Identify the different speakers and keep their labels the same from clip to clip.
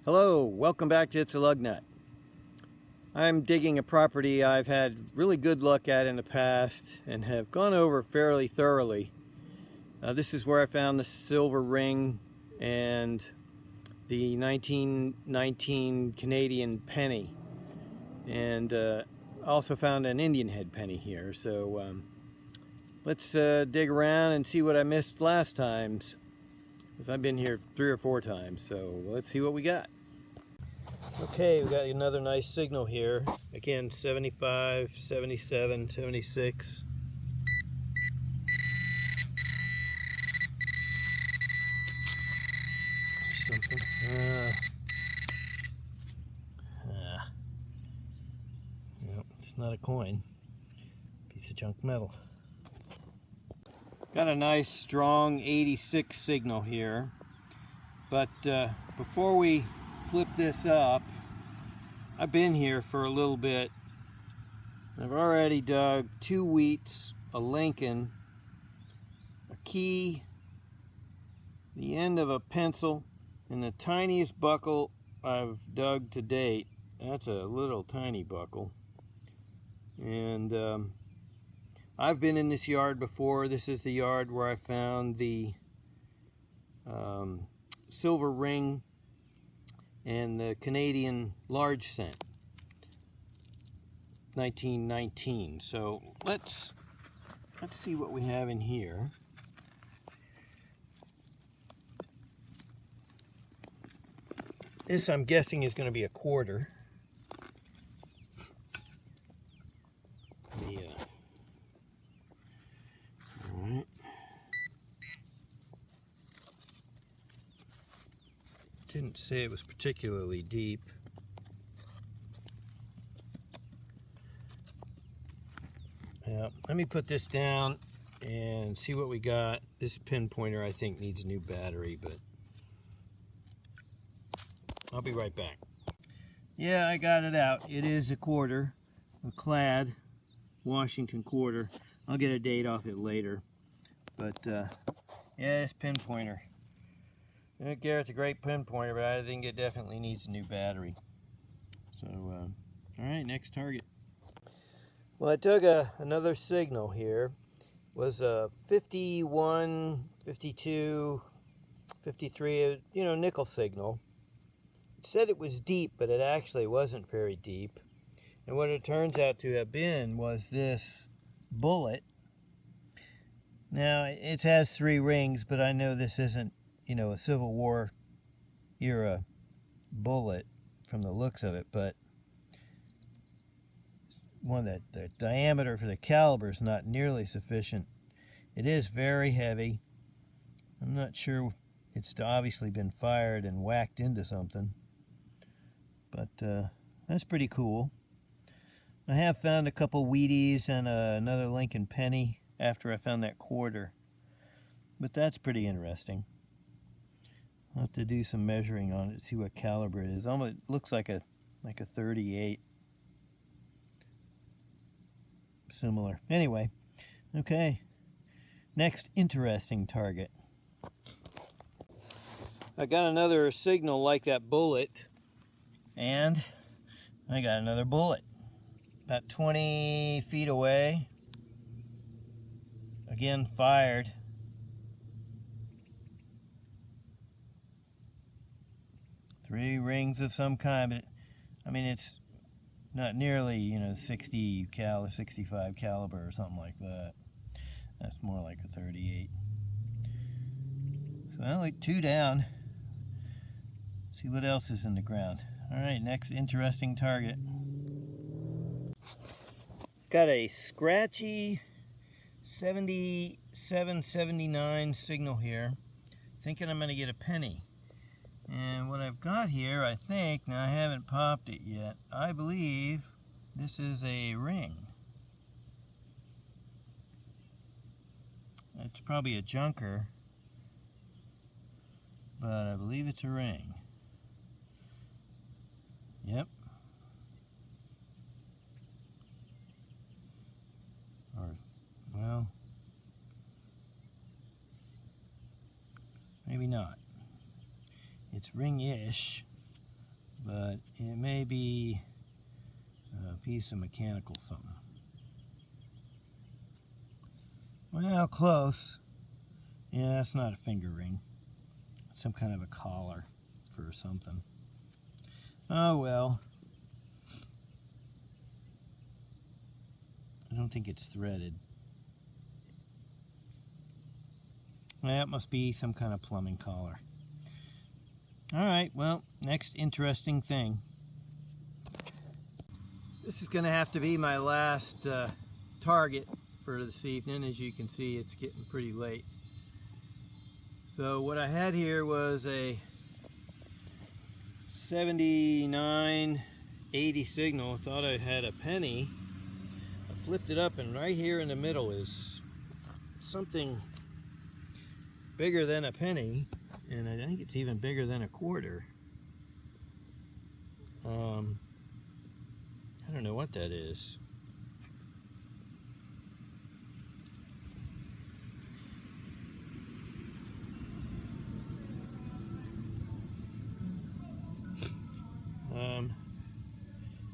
Speaker 1: Hello, welcome back to It's a Lugnut. I'm digging a property I've had really good luck at in the past and have gone over fairly thoroughly. This is where I found the silver ring and the 1919 Canadian penny, and also found an Indian head penny here. So let's dig around and see what I missed last times, because I've been here 3 or 4 times. So let's see what we got. Okay, we got another nice signal here. Again, 75, 77, 76. Something. No, it's not a coin. Piece of junk metal. Got a nice strong 86 signal here. But before we flip this up, I've been here for a little bit. I've already dug 2 wheats, a Lincoln, a key, the end of a pencil, and the tiniest buckle I've dug to date. That's a little tiny buckle. And I've been in this yard before. This is the yard where I found the silver ring and the Canadian large cent, 1919. So let's see what we have in here. This, I'm guessing, is going to be a quarter. All right. Didn't say it was particularly deep. Let me put this down and see what we got. This pin pointer, I think, needs a new battery, but I'll be right back. Yeah, I got it out. It is a quarter, a clad Washington quarter. I'll get a date off it later. But yeah, this pin pointer. Garrett's a great pin pointer, but I think it definitely needs a new battery. So, all right, next target. Well, I took another signal here. It was a 51, 52, 53, nickel signal. It said it was deep, but it actually wasn't very deep. And what it turns out to have been was this bullet. Now, it has 3 rings, but I know this isn't, a Civil War era bullet from the looks of it, but one that the diameter for the caliber is not nearly sufficient. It is very heavy. I'm not sure, it's obviously been fired and whacked into something, but that's pretty cool. I have found a couple Wheaties and another Lincoln penny after I found that quarter, but that's pretty interesting. I'll have to do some measuring on it, see what caliber it is. Almost looks like a 38. Similar. Anyway, okay. Next interesting target. I got another signal like that bullet, and I got another bullet. About 20 feet away. Again, fired. Three rings of some kind, but I mean, it's not nearly, 60 cal, 65 caliber or something like that. That's more like a 38. So only 2 down. See what else is in the ground. All right, next interesting target. Got a scratchy 77, 79 signal here. Thinking I'm going to get a penny. And what I've got here, I think, now I haven't popped it yet, I believe this is a ring. It's probably a junker, but I believe it's a ring. Yep. Or, well, maybe not. It's ring-ish. but it may be a piece of mechanical something. Well, close. Yeah, that's not a finger ring. It's some kind of a collar for something. Oh well. I don't think it's threaded. Well, it must be some kind of plumbing collar. Alright, well, next interesting thing. This is going to have to be my last target for this evening. As you can see, it's getting pretty late. So what I had here was a 7980 signal. I thought I had a penny. I flipped it up, and right here in the middle is something bigger than a penny, and I think it's even bigger than a quarter. I don't know what that is.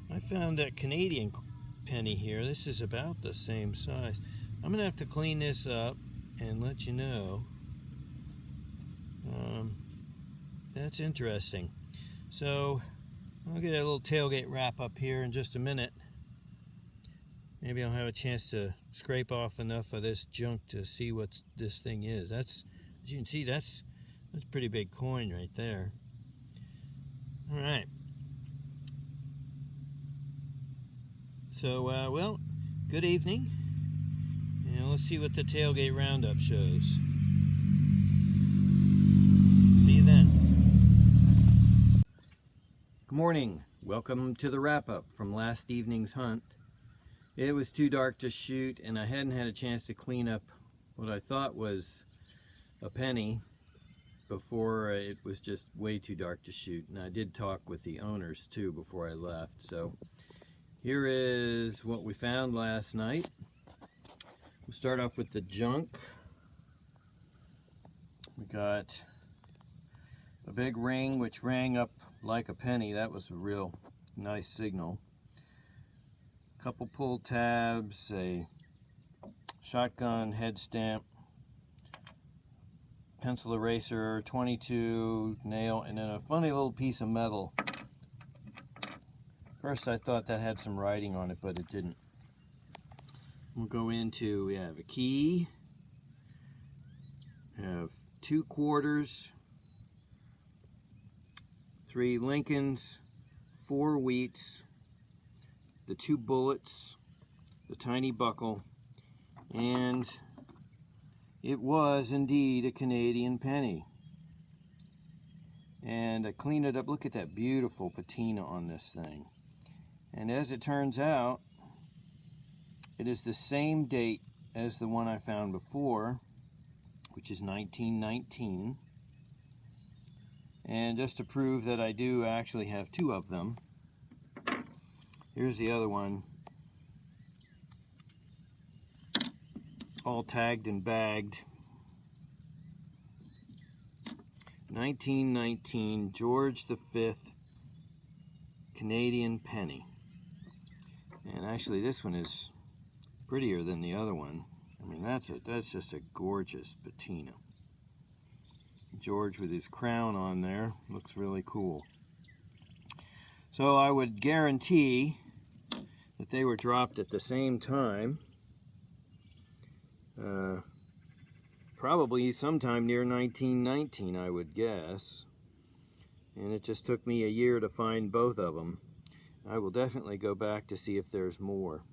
Speaker 1: I found that Canadian penny here. This is about the same size. I'm gonna have to clean this up and let you know. That's interesting. So I'll get a little tailgate wrap up here in just a minute. Maybe I'll have a chance to scrape off enough of this junk to see what this thing is. That's, as you can see, that's a pretty big coin right there. All right. So, well, good evening. And let's see what the tailgate roundup shows. See you then. Good morning. Welcome to the wrap-up from last evening's hunt. It was too dark to shoot, and I hadn't had a chance to clean up what I thought was a penny before it was just way too dark to shoot. And I did talk with the owners too before I left. So here is what we found last night. We'll start off with the junk. We got a big ring which rang up like a penny. That was a real nice signal. A couple pull tabs, a shotgun head stamp, pencil eraser, 22 nail, and then a funny little piece of metal. First I thought that had some writing on it, but it didn't. We'll go into, we have a key, we have 2 quarters, 3 Lincolns, 4 Wheats, the 2 bullets, the tiny buckle, and it was indeed a Canadian penny. And I cleaned it up. Look at that beautiful patina on this thing. And as it turns out, it is the same date as the one I found before, which is 1919. And just to prove that I do actually have 2 of them, here's the other one, all tagged and bagged. 1919 George V Canadian penny. And actually this one is prettier than the other one. I mean, that's just a gorgeous patina. George with his crown on there looks really cool. So I would guarantee that they were dropped at the same time. Probably sometime near 1919, I would guess. And it just took me a year to find both of them. I will definitely go back to see if there's more.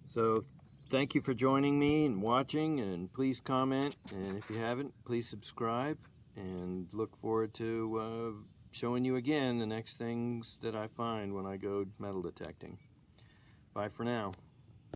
Speaker 1: So thank you for joining me and watching, and please comment, and if you haven't, please subscribe, and look forward to showing you again the next things that I find when I go metal detecting. Bye for now.